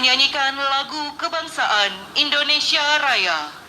menyanyikan lagu kebangsaan Indonesia Raya.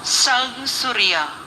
Sang Surya.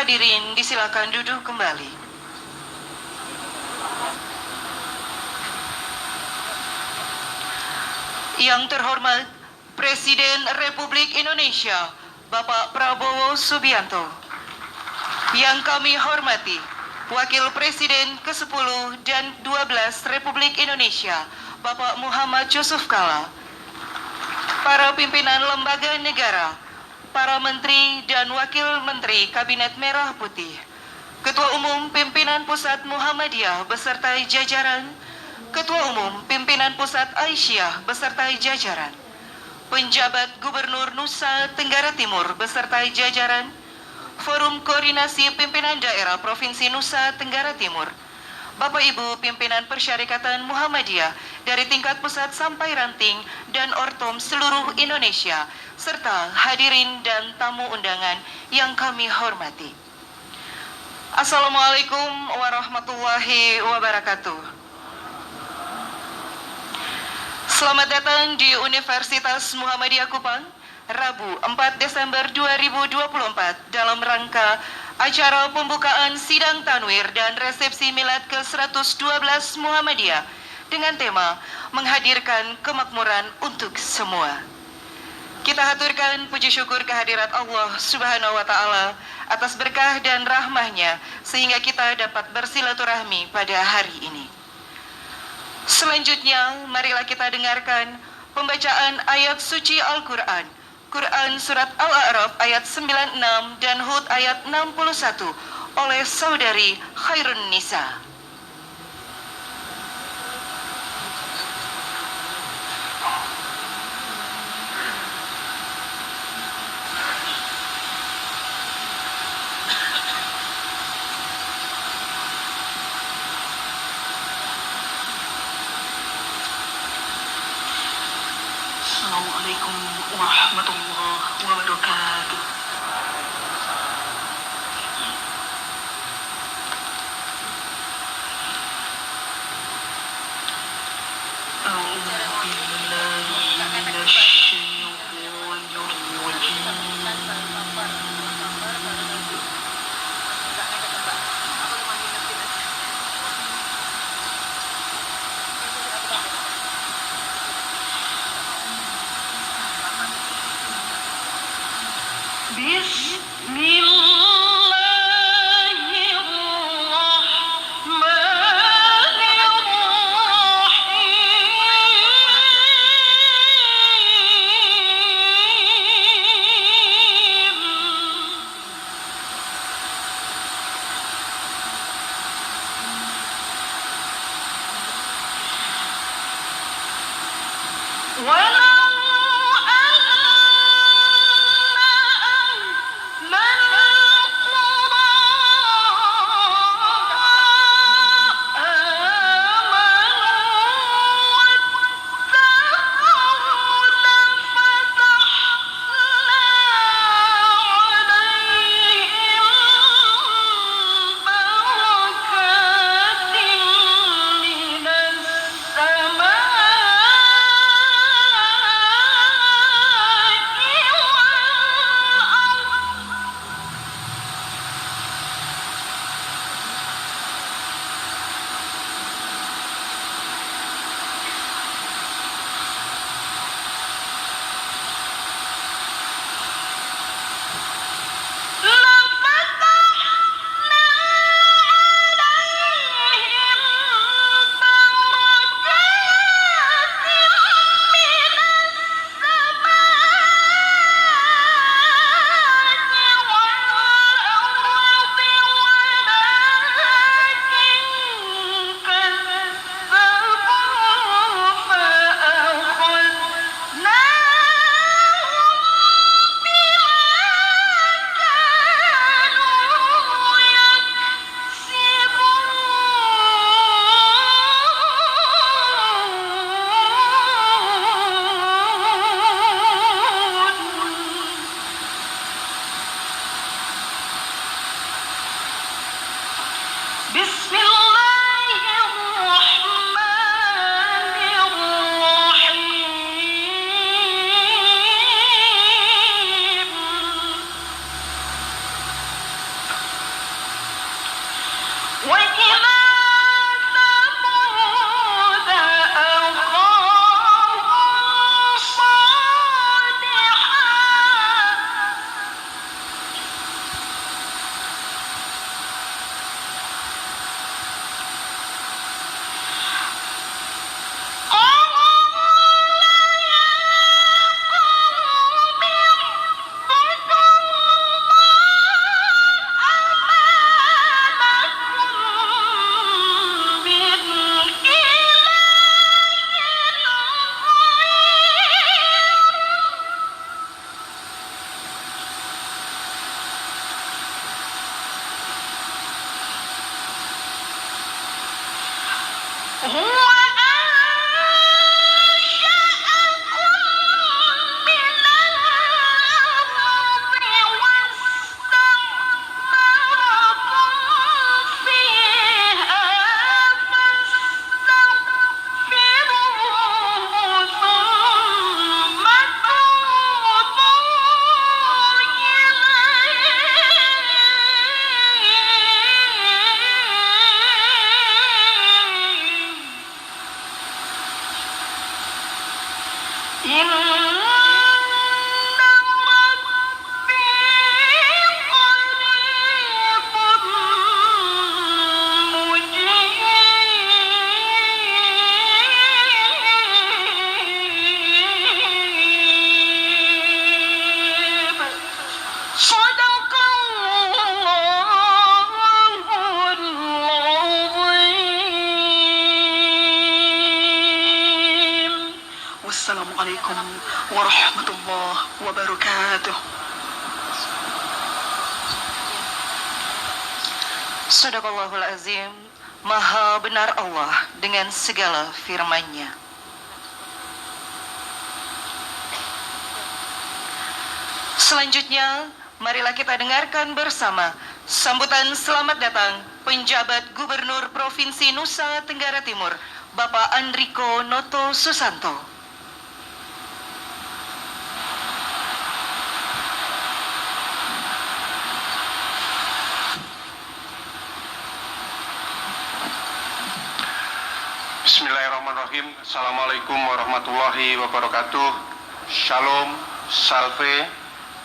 Hadirin disilakan duduk kembali. Yang terhormat Presiden Republik Indonesia Bapak Prabowo Subianto. Yang kami hormati Wakil Presiden ke-10 dan 12 Republik Indonesia Bapak Muhammad Yusuf Kalla. Para pimpinan lembaga negara, para menteri dan wakil menteri Kabinet Merah Putih, Ketua Umum Pimpinan Pusat Muhammadiyah beserta jajaran, Ketua Umum Pimpinan Pusat Aisyah beserta jajaran, penjabat Gubernur Nusa Tenggara Timur beserta jajaran, Forum Koordinasi Pimpinan Daerah Provinsi Nusa Tenggara Timur, Bapak Ibu pimpinan Persyarikatan Muhammadiyah dari tingkat pusat sampai ranting dan ortom seluruh Indonesia, serta hadirin dan tamu undangan yang kami hormati. Assalamualaikum warahmatullahi wabarakatuh. Selamat datang di Universitas Muhammadiyah Kupang, Rabu 4 Desember 2024 dalam rangka acara pembukaan sidang tanwir dan resepsi milad ke-112 Muhammadiyah dengan tema menghadirkan kemakmuran untuk semua. Kita haturkan puji syukur kehadirat Allah Subhanahu wa Ta'ala atas berkah dan rahmahnya sehingga kita dapat bersilaturahmi pada hari ini. Selanjutnya, marilah kita dengarkan pembacaan ayat suci Al-Quran, Quran Surat Al-A'raf ayat 96 dan Hud ayat 61 oleh saudari Khairun Nisa. Assalamualaikum warahmatullahi wabarakatuh. إن Wassalamualaikum warahmatullahi wabarakatuh. Sadaqallahul azim. Maha benar Allah dengan segala firman-Nya. Selanjutnya, marilah kita dengarkan bersama sambutan selamat datang penjabat Gubernur Provinsi Nusa Tenggara Timur, Bapak Andriko Noto Susanto. Bismillahirrahmanirrahim. Assalamualaikum warahmatullahi wabarakatuh. Shalom, salve,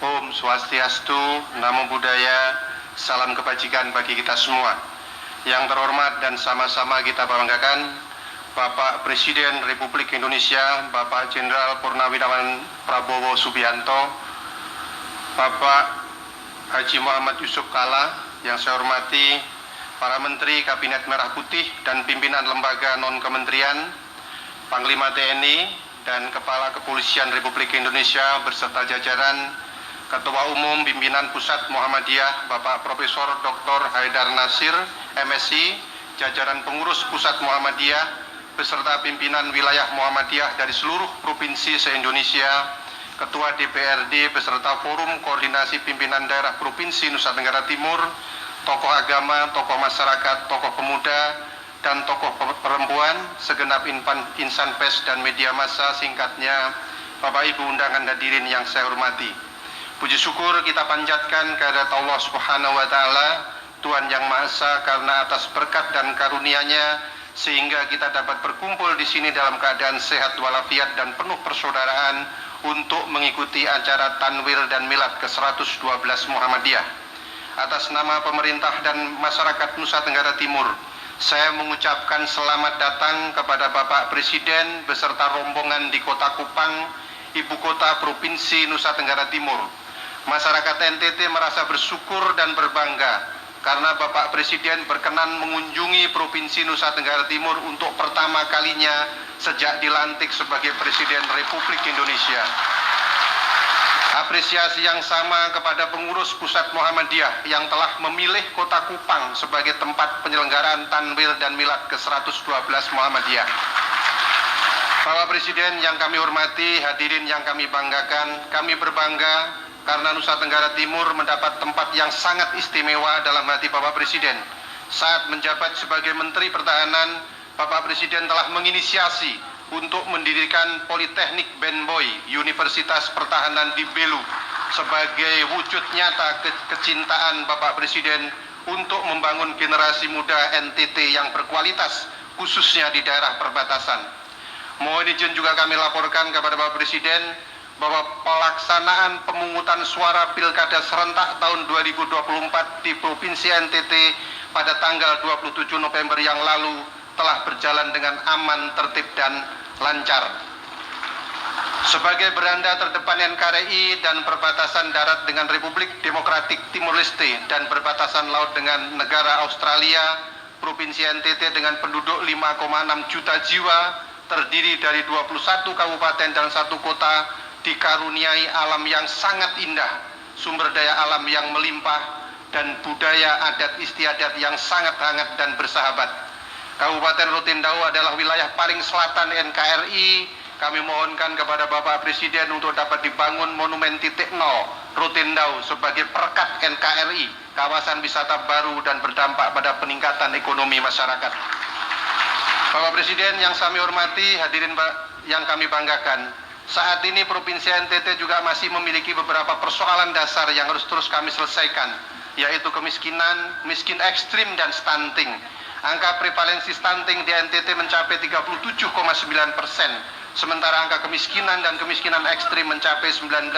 Om Swastiastu, Namo Buddhaya, salam kebajikan bagi kita semua. Yang terhormat dan sama-sama kita banggakan, Bapak Presiden Republik Indonesia, Bapak Jenderal Purnawirawan Prabowo Subianto, Bapak Haji Muhammad Yusuf Kalla, yang saya hormati para Menteri Kabinet Merah Putih dan pimpinan lembaga non-kementerian, Panglima TNI dan Kepala Kepolisian Republik Indonesia beserta jajaran, Ketua Umum Pimpinan Pusat Muhammadiyah Bapak Profesor Dr. Haidar Nasir, MSI, jajaran pengurus Pusat Muhammadiyah beserta pimpinan wilayah Muhammadiyah dari seluruh provinsi se-Indonesia, Ketua DPRD beserta Forum Koordinasi Pimpinan Daerah Provinsi Nusa Tenggara Timur, tokoh agama, tokoh masyarakat, tokoh pemuda, dan tokoh perempuan, segenap insan pers dan media massa, singkatnya Bapak Ibu undangan hadirin yang saya hormati. Puji syukur kita panjatkan kehadirat Allah Subhanahu wa Ta'ala, Tuhan yang Maha Esa, karena atas berkat dan karunia-Nya sehingga kita dapat berkumpul di sini dalam keadaan sehat walafiat dan penuh persaudaraan untuk mengikuti acara Tanwir dan Milad ke-112 Muhammadiyah. Atas nama pemerintah dan masyarakat Nusa Tenggara Timur, saya mengucapkan selamat datang kepada Bapak Presiden beserta rombongan di Kota Kupang, Ibu Kota Provinsi Nusa Tenggara Timur. Masyarakat NTT merasa bersyukur dan berbangga karena Bapak Presiden berkenan mengunjungi Provinsi Nusa Tenggara Timur untuk pertama kalinya sejak dilantik sebagai Presiden Republik Indonesia. Apresiasi yang sama kepada pengurus Pusat Muhammadiyah yang telah memilih Kota Kupang sebagai tempat penyelenggaraan Tanwir dan Milad ke-112 Muhammadiyah. Bapak Presiden yang kami hormati, hadirin yang kami banggakan, kami berbangga karena Nusa Tenggara Timur mendapat tempat yang sangat istimewa dalam hati Bapak Presiden. Saat menjabat sebagai Menteri Pertahanan, Bapak Presiden telah menginisiasi untuk mendirikan Politeknik Ben Boy, Universitas Pertahanan di Belu, sebagai wujud nyata kecintaan Bapak Presiden untuk membangun generasi muda NTT yang berkualitas, khususnya di daerah perbatasan. Mohon izin juga kami laporkan kepada Bapak Presiden bahwa pelaksanaan pemungutan suara Pilkada serentak tahun 2024 di Provinsi NTT pada tanggal 27 November yang lalu telah berjalan dengan aman, tertib, dan lancar. Sebagai beranda terdepan NKRI dan perbatasan darat dengan Republik Demokratik Timur Leste dan perbatasan laut dengan negara Australia, Provinsi NTT dengan penduduk 5,6 juta jiwa, terdiri dari 21 kabupaten dan 1 kota, dikaruniai alam yang sangat indah, sumber daya alam yang melimpah, dan budaya adat istiadat yang sangat hangat dan bersahabat. Kabupaten Rotendao adalah wilayah paling selatan NKRI. Kami mohonkan kepada Bapak Presiden untuk dapat dibangun Monumen Titik Nol Rotendao sebagai perekat NKRI, kawasan wisata baru dan berdampak pada peningkatan ekonomi masyarakat. Bapak Presiden yang kami hormati, hadirin yang kami banggakan, saat ini Provinsi NTT juga masih memiliki beberapa persoalan dasar yang harus terus kami selesaikan, yaitu kemiskinan, miskin ekstrim, dan stunting. Angka prevalensi stunting di NTT mencapai 37,9%, sementara angka kemiskinan dan kemiskinan ekstrim mencapai 19,48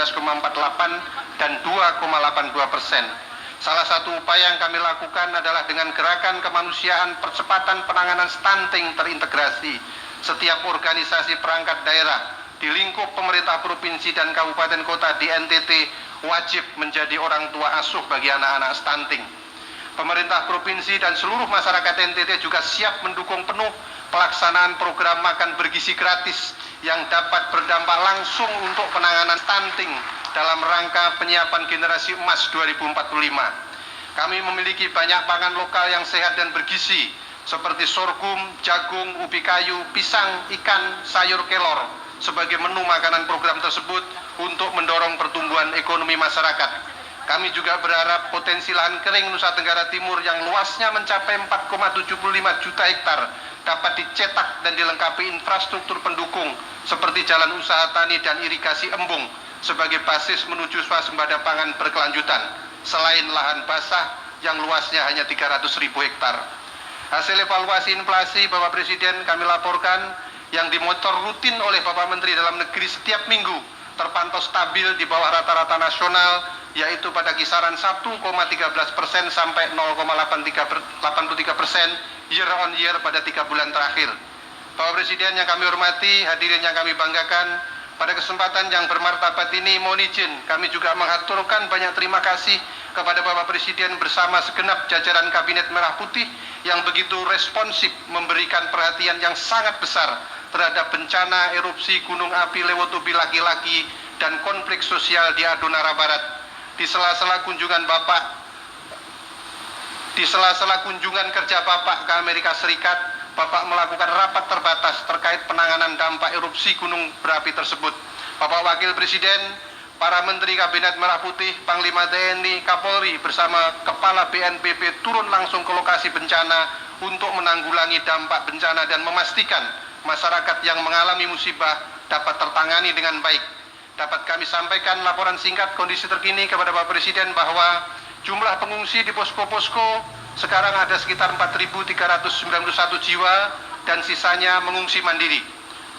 dan 2,82%. Salah satu upaya yang kami lakukan adalah dengan gerakan kemanusiaan percepatan penanganan stunting terintegrasi. Setiap organisasi perangkat daerah di lingkup pemerintah provinsi dan kabupaten kota di NTT wajib menjadi orang tua asuh bagi anak-anak stunting. Pemerintah provinsi dan seluruh masyarakat NTT juga siap mendukung penuh pelaksanaan program makan bergizi gratis yang dapat berdampak langsung untuk penanganan stunting dalam rangka penyiapan generasi emas 2045. Kami memiliki banyak pangan lokal yang sehat dan bergizi seperti sorghum, jagung, ubi kayu, pisang, ikan, sayur kelor sebagai menu makanan program tersebut untuk mendorong pertumbuhan ekonomi masyarakat. Kami juga berharap potensi lahan kering Nusa Tenggara Timur yang luasnya mencapai 4,75 juta hektar dapat dicetak dan dilengkapi infrastruktur pendukung seperti jalan usaha tani dan irigasi embung sebagai basis menuju swasembada pangan berkelanjutan selain lahan basah yang luasnya hanya 300.000 hektar. Hasil evaluasi inflasi Bapak Presiden kami laporkan yang dimonitor rutin oleh Bapak Menteri Dalam Negeri setiap minggu terpantau stabil di bawah rata-rata nasional, yaitu pada kisaran 1,13% sampai 0,83% year on year pada 3 bulan terakhir. Bapak Presiden yang kami hormati, hadirin yang kami banggakan, pada kesempatan yang bermartabat ini mohon izin kami juga mengaturkan banyak terima kasih kepada Bapak Presiden bersama segenap jajaran Kabinet Merah Putih yang begitu responsif memberikan perhatian yang sangat besar terhadap bencana erupsi Gunung Api Lewotobi laki-laki dan konflik sosial di Adonara Barat. Di sela-sela kunjungan kerja Bapak ke Amerika Serikat, Bapak melakukan rapat terbatas terkait penanganan dampak erupsi gunung berapi tersebut. Bapak Wakil Presiden, para Menteri Kabinet Merah Putih, Panglima TNI, Kapolri bersama Kepala BNPB turun langsung ke lokasi bencana untuk menanggulangi dampak bencana dan memastikan masyarakat yang mengalami musibah dapat tertangani dengan baik. Dapat kami sampaikan laporan singkat kondisi terkini kepada Bapak Presiden bahwa jumlah pengungsi di posko-posko sekarang ada sekitar 4.391 jiwa dan sisanya mengungsi mandiri.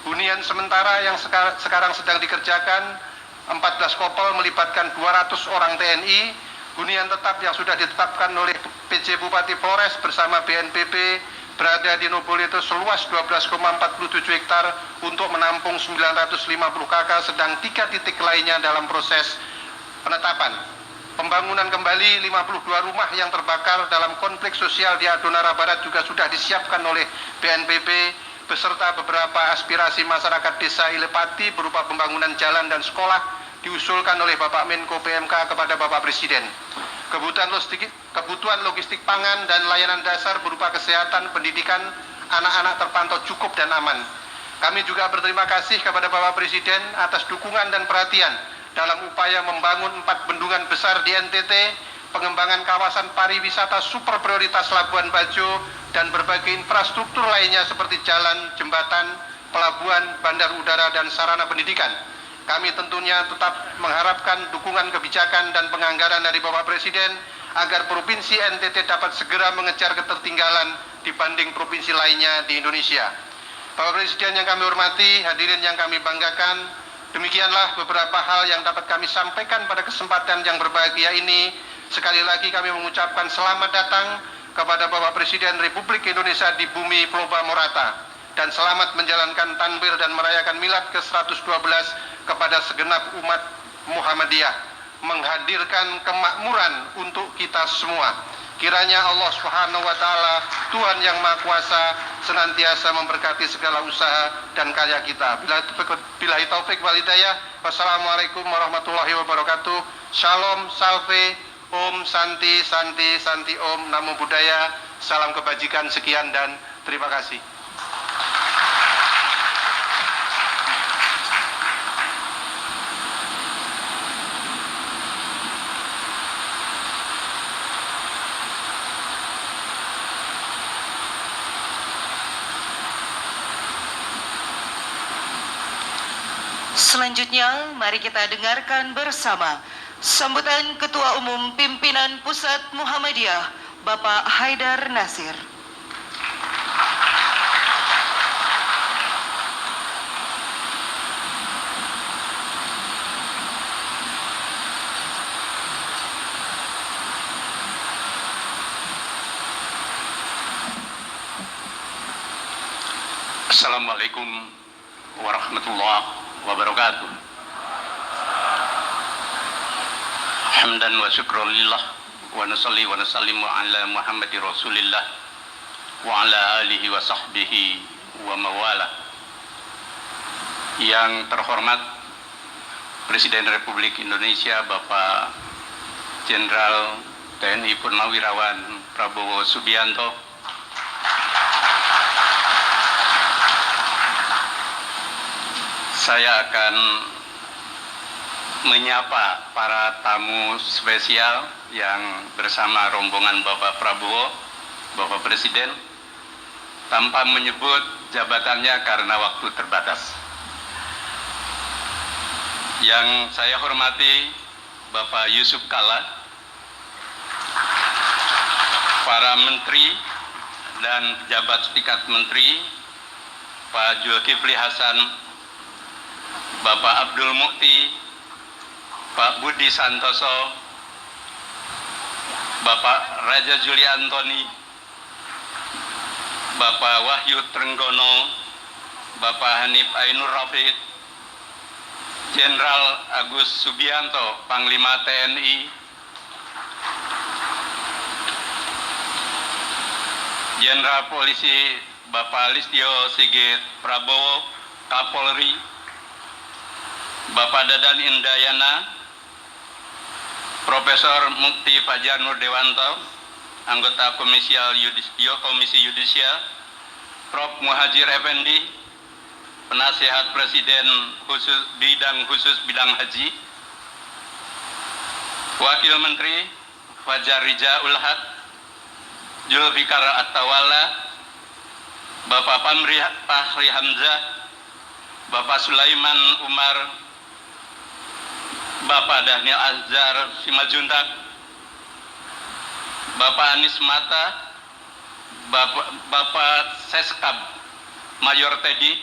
Hunian sementara yang sekarang sedang dikerjakan 14 kopel melibatkan 200 orang TNI. Hunian tetap yang sudah ditetapkan oleh PJ Bupati Flores bersama BNPB berada di Noboleto seluas 12,47 hektar untuk menampung 950 KK, sedang 3 titik lainnya dalam proses penetapan. Pembangunan kembali 52 rumah yang terbakar dalam konflik sosial di Adonara Barat juga sudah disiapkan oleh BNPB beserta beberapa aspirasi masyarakat desa Ilepati berupa pembangunan jalan dan sekolah diusulkan oleh Bapak Menko PMK kepada Bapak Presiden. Kebutuhan logistik pangan dan layanan dasar berupa kesehatan, pendidikan, anak-anak terpantau cukup dan aman. Kami juga berterima kasih kepada Bapak Presiden atas dukungan dan perhatian dalam upaya membangun 4 bendungan besar di NTT, pengembangan kawasan pariwisata super prioritas Labuan Bajo, dan berbagai infrastruktur lainnya seperti jalan, jembatan, pelabuhan, bandar udara, dan sarana pendidikan. Kami tentunya tetap mengharapkan dukungan kebijakan dan penganggaran dari Bapak Presiden agar Provinsi NTT dapat segera mengejar ketertinggalan dibanding provinsi lainnya di Indonesia. Bapak Presiden yang kami hormati, hadirin yang kami banggakan, demikianlah beberapa hal yang dapat kami sampaikan pada kesempatan yang berbahagia ini. Sekali lagi kami mengucapkan selamat datang kepada Bapak Presiden Republik Indonesia di bumi Ploba Morata, dan selamat menjalankan Tanwir dan merayakan Milad ke-112 kepada segenap umat Muhammadiyah, menghadirkan kemakmuran untuk kita semua. Kiranya Allah Subhanahu wa Ta'ala, Tuhan yang Maha Kuasa, senantiasa memberkati segala usaha dan karya kita. Billahi taufik wal hidayah. Wassalamualaikum warahmatullahi wabarakatuh. Shalom, salve, Om, Santi, Santi, Santi, Om, Namo Buddhaya. Salam kebajikan, sekian dan terima kasih. Selanjutnya, mari kita dengarkan bersama sambutan Ketua Umum Pimpinan Pusat Muhammadiyah, Bapak Haidar Nasir. Assalamualaikum warahmatullahi wabarakatuh. Hamdan wa syukran lillah wa nusalli wa nusallimu ala Muhammadir Rasulillah wa ala alihi wa sahbihi wa mawala. Yang terhormat Presiden Republik Indonesia Bapak Jenderal TNI Purnawirawan Prabowo Subianto, saya akan menyapa para tamu spesial yang bersama rombongan Bapak Prabowo, Bapak Presiden, tanpa menyebut jabatannya karena waktu terbatas. Yang saya hormati Bapak Yusuf Kalla, para menteri dan pejabat setingkat menteri, Pak Zulkifli Hasan, Bapak Abdul Mukti, Pak Budi Santoso, Bapak Raja Juli Antoni, Bapak Wahyu Trenggono, Bapak Hanif Ainur Rafiq, Jenderal Agus Subianto, Panglima TNI, Jenderal Polisi Bapak Listio Sigit Prabowo, Kapolri, Bapak Dadan Indayana, Profesor Mukti Fajar Nur Dewanto, anggota Komisi Yudisial, Prof. Muhajir Effendi, Penasihat Presiden khusus bidang haji, Wakil Menteri Fajar Rija Ulhad, Julfikar Attawala, Bapak Fahri Hamzah, Bapak Sulaiman Umar, Bapak Daniel Azhar Simajuntak, Bapak Anies Mata, Bapak Seskab Mayor Teddy.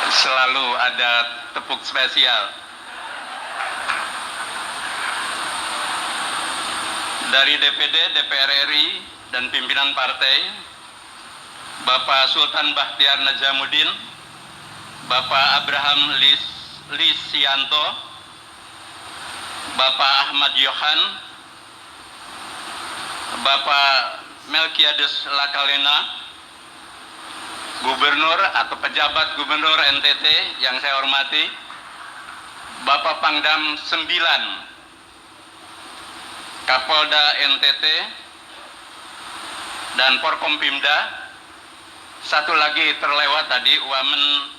Selalu ada tepuk spesial. Dari DPD, DPR RI, dan pimpinan partai, Bapak Sultan Bahtiar Najamuddin, Bapak Abraham Lisianto, Bapak Ahmad Yohan, Bapak Melkiades Lakalena, Gubernur atau pejabat Gubernur NTT yang saya hormati, Bapak Pangdam 9, Kapolda NTT, dan Forkompimda. Satu lagi terlewat tadi, Wamen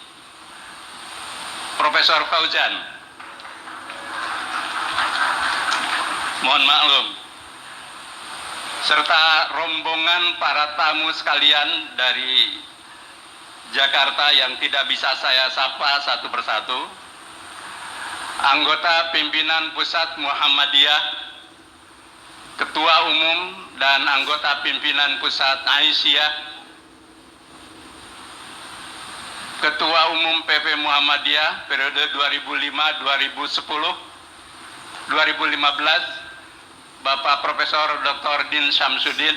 Profesor Fauzan. Mohon maklum. Serta rombongan para tamu sekalian dari Jakarta yang tidak bisa saya sapa satu persatu. Anggota pimpinan Pusat Muhammadiyah, Ketua Umum dan anggota pimpinan Pusat Aisyah, Ketua Umum PP Muhammadiyah periode 2005-2010, 2015, Bapak Profesor Dr. Din Syamsuddin,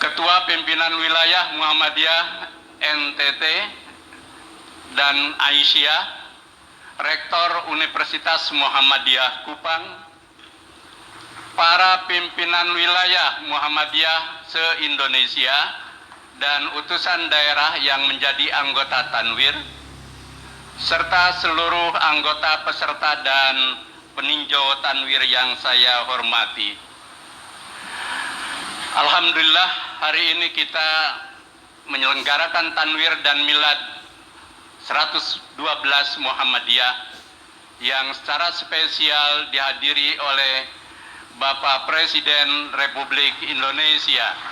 Ketua Pimpinan Wilayah Muhammadiyah NTT dan Aisyah, Rektor Universitas Muhammadiyah Kupang, para pimpinan wilayah Muhammadiyah se-Indonesia, dan utusan daerah yang menjadi anggota Tanwir, serta seluruh anggota peserta dan peninjau Tanwir yang saya hormati. Alhamdulillah, hari ini kita menyelenggarakan Tanwir dan Milad 112 Muhammadiyah yang secara spesial dihadiri oleh Bapak Presiden Republik Indonesia.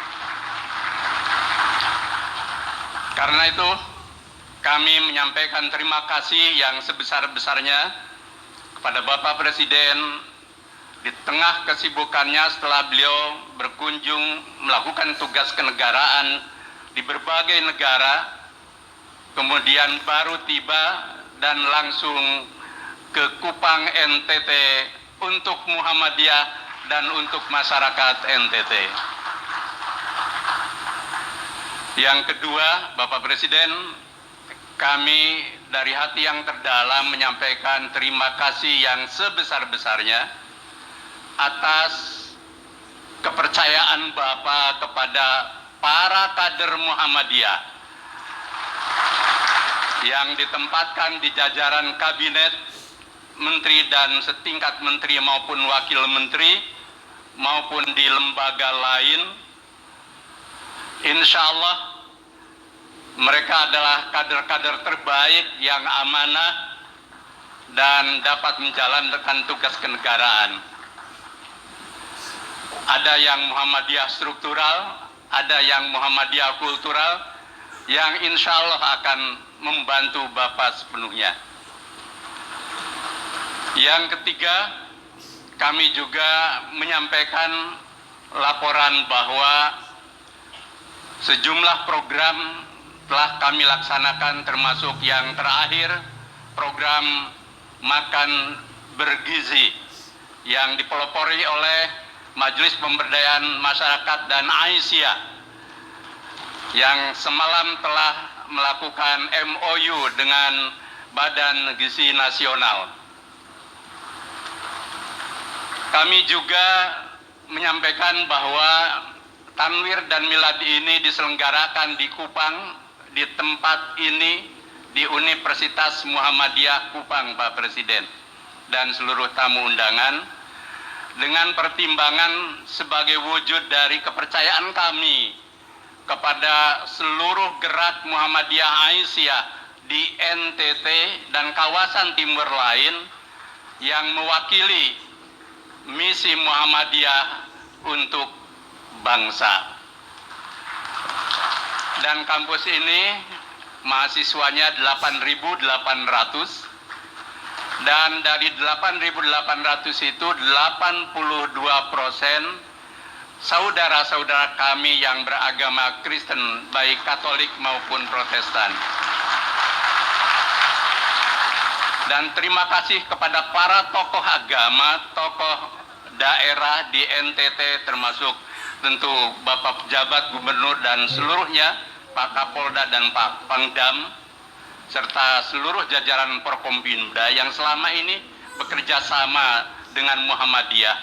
Karena itu, kami menyampaikan terima kasih yang sebesar-besarnya kepada Bapak Presiden di tengah kesibukannya setelah beliau berkunjung melakukan tugas kenegaraan di berbagai negara, kemudian baru tiba dan langsung ke Kupang NTT untuk Muhammadiyah dan untuk masyarakat NTT. Yang kedua, Bapak Presiden, kami dari hati yang terdalam menyampaikan terima kasih yang sebesar-besarnya atas kepercayaan Bapak kepada para kader Muhammadiyah yang ditempatkan di jajaran kabinet, menteri dan setingkat menteri maupun wakil menteri, maupun di lembaga lain. Insya Allah mereka adalah kader-kader terbaik yang amanah dan dapat menjalankan tugas kenegaraan. Ada yang Muhammadiyah struktural, ada yang Muhammadiyah kultural, yang insya Allah akan membantu Bapak sepenuhnya. Yang ketiga, kami juga menyampaikan laporan bahwa sejumlah program telah kami laksanakan, termasuk yang terakhir program makan bergizi yang dipelopori oleh Majelis Pemberdayaan Masyarakat dan Aisyah yang semalam telah melakukan MOU dengan Badan Gizi Nasional. Kami juga menyampaikan bahwa Tanwir dan Milad ini diselenggarakan di Kupang, di tempat ini, di Universitas Muhammadiyah Kupang, Pak Presiden, dan seluruh tamu undangan, dengan pertimbangan sebagai wujud dari kepercayaan kami kepada seluruh gerak Muhammadiyah Aisyah di NTT dan kawasan timur lain yang mewakili misi Muhammadiyah untuk bangsa. Dan kampus ini mahasiswanya 8.800, dan dari 8.800 itu 82% saudara-saudara kami yang beragama Kristen, baik Katolik maupun Protestan. Dan terima kasih kepada para tokoh agama, tokoh daerah di NTT, termasuk tentu Bapak Pejabat Gubernur dan seluruhnya, Pak Kapolda dan Pak Pangdam, serta seluruh jajaran Forkompimda yang selama ini bekerja sama dengan Muhammadiyah.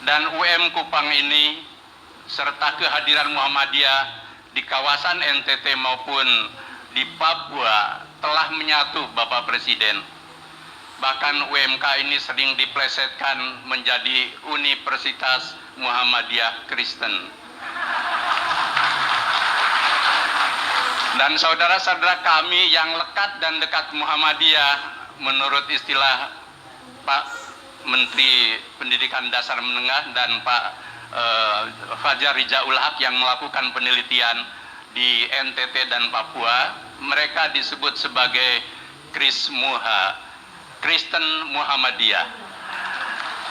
Dan UM Kupang ini, serta kehadiran Muhammadiyah di kawasan NTT maupun di Papua telah menyatu, Bapak Presiden. Bahkan UMK ini sering diplesetkan menjadi Universitas Muhammadiyah Kristen. Dan saudara-saudara kami yang lekat dan dekat Muhammadiyah, menurut istilah Pak Menteri Pendidikan Dasar Menengah dan Pak Fajar Rijaul Haq yang melakukan penelitian di NTT dan Papua, mereka disebut sebagai Krismuha, Kristen Muhammadiyah,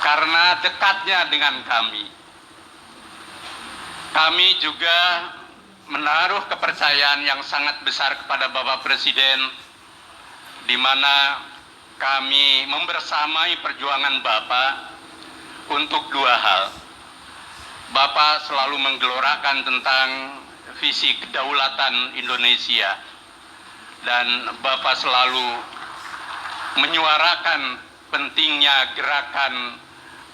karena dekatnya dengan kami. Kami juga menaruh kepercayaan yang sangat besar kepada Bapak Presiden, di mana kami membersamai perjuangan Bapak untuk dua hal. Bapak selalu menggelorakan tentang visi kedaulatan Indonesia, dan Bapak selalu menyuarakan pentingnya gerakan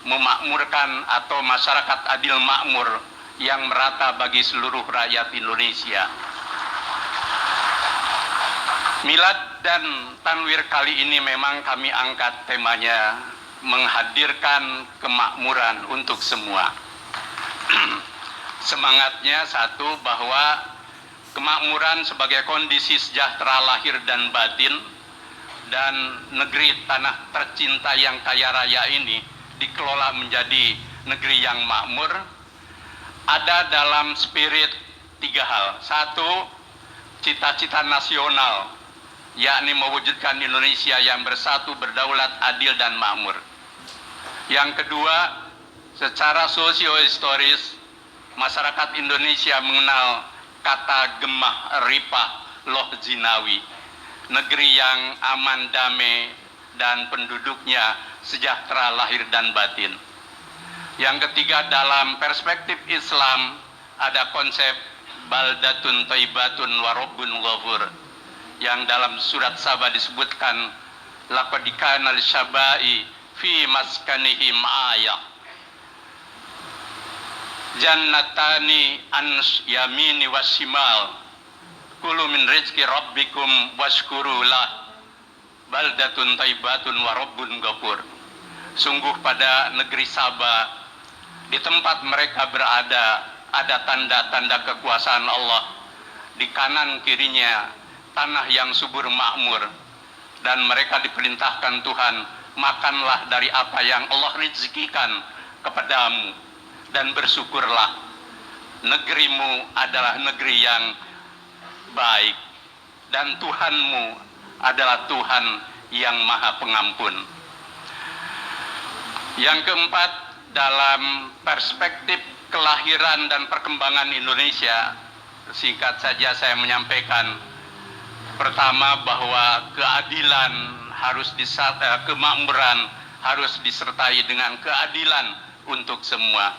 memakmurkan atau masyarakat adil makmur yang merata bagi seluruh rakyat Indonesia. Milad dan Tanwir kali ini memang kami angkat temanya menghadirkan kemakmuran untuk semua. Semangatnya satu, bahwa kemakmuran sebagai kondisi sejahtera lahir dan batin, dan negeri tanah tercinta yang kaya raya ini dikelola menjadi negeri yang makmur, ada dalam spirit tiga hal. Satu, cita-cita nasional, yakni mewujudkan Indonesia yang bersatu, berdaulat, adil, dan makmur. Yang kedua, secara sosio-historis, masyarakat Indonesia mengenal kata gemah ripah loh jinawi, negeri yang aman, damai, dan penduduknya sejahtera lahir dan batin. Yang ketiga, dalam perspektif Islam ada konsep baldatun thayyibatun wa rabbun ghafur, yang dalam surat Saba disebutkan laqad kana lisyabai fi maskanihim ayah, jannatani an yamini wasimal, kulu min rizki rabbikum washkuru lah, baldatun thayyibatun wa rabbun ghafur. Sungguh pada negeri Saba, di tempat mereka berada, ada tanda-tanda kekuasaan Allah. Di kanan kirinya tanah yang subur makmur, dan mereka diperintahkan Tuhan, makanlah dari apa yang Allah rezekikan kepadamu dan bersyukurlah. Negerimu adalah negeri yang baik, dan Tuhanmu adalah Tuhan yang Maha Pengampun. Yang keempat, dalam perspektif kelahiran dan perkembangan Indonesia, singkat saja saya menyampaikan, pertama bahwa keadilan harus kemakmuran harus disertai dengan keadilan untuk semua.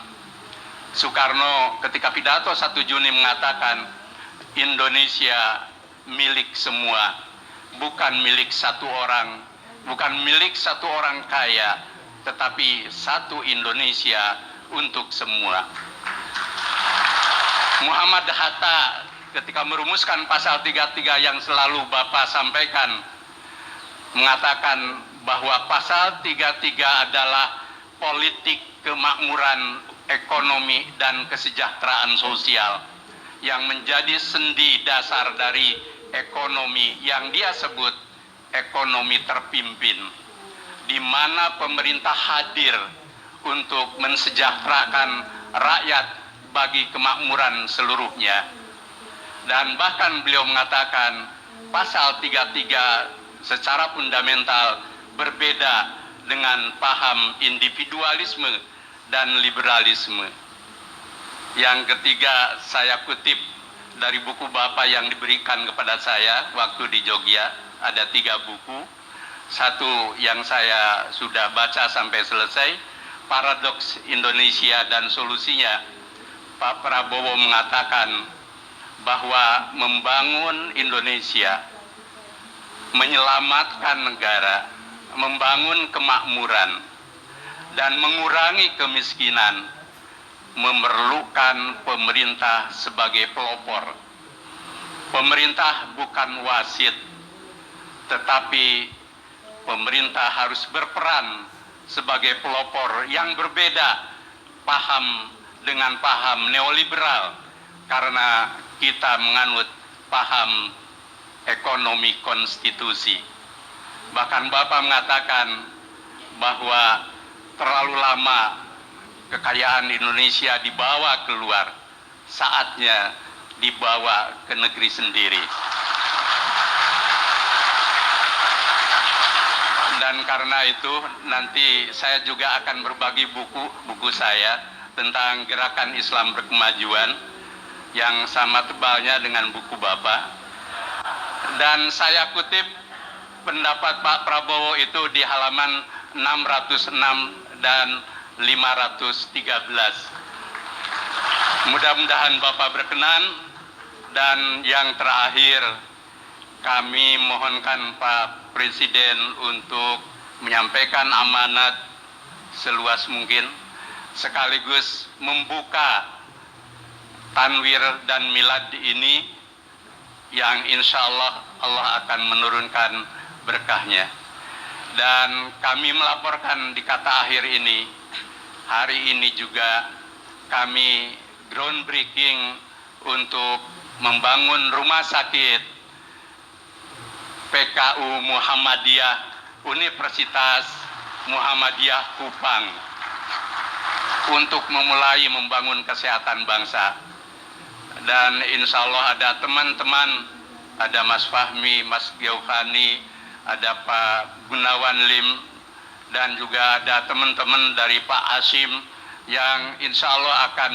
Soekarno ketika pidato 1 Juni mengatakan, Indonesia milik semua, bukan milik satu orang, bukan milik satu orang kaya, tetapi satu Indonesia untuk semua. Muhammad Hatta ketika merumuskan pasal 33 yang selalu Bapak sampaikan, mengatakan bahwa pasal 33 adalah politik kemakmuran ekonomi dan kesejahteraan sosial yang menjadi sendi dasar dari ekonomi yang dia sebut ekonomi terpimpin, di mana pemerintah hadir untuk mensejahterakan rakyat bagi kemakmuran seluruhnya. Dan bahkan beliau mengatakan pasal 33 secara fundamental berbeda dengan paham individualisme dan liberalisme. Yang ketiga, saya kutip dari buku Bapak yang diberikan kepada saya waktu di Jogja, ada 3 buku. Satu yang saya sudah baca sampai selesai, Paradoks Indonesia dan Solusinya. Pak Prabowo mengatakan bahwa membangun Indonesia, menyelamatkan negara, membangun kemakmuran, dan mengurangi kemiskinan memerlukan pemerintah sebagai pelopor. Pemerintah bukan wasit, tetapi pemerintah harus berperan sebagai pelopor yang berbeda paham dengan paham neoliberal, karena kita menganut paham ekonomi konstitusi. Bahkan Bapak mengatakan bahwa terlalu lama kekayaan Indonesia dibawa keluar, saatnya dibawa ke negeri sendiri. Dan karena itu nanti saya juga akan berbagi buku saya tentang gerakan Islam berkemajuan yang sama tebalnya dengan buku Bapak. Dan saya kutip pendapat Pak Prabowo itu di halaman 606 dan 513. Mudah-mudahan Bapak berkenan. Dan yang terakhir, kami mohonkan Pak Presiden untuk menyampaikan amanat seluas mungkin, sekaligus membuka Tanwir dan Milad ini yang insya Allah Allah akan menurunkan berkahnya. Dan kami melaporkan di kata akhir ini, hari ini juga kami groundbreaking untuk membangun rumah sakit PKU Muhammadiyah Universitas Muhammadiyah Kupang untuk memulai membangun kesehatan bangsa. Dan insya Allah ada teman-teman, ada Mas Fahmi, Mas Giovanni, ada Pak Gunawan Lim, dan juga ada teman-teman dari Pak Hasim yang insya Allah akan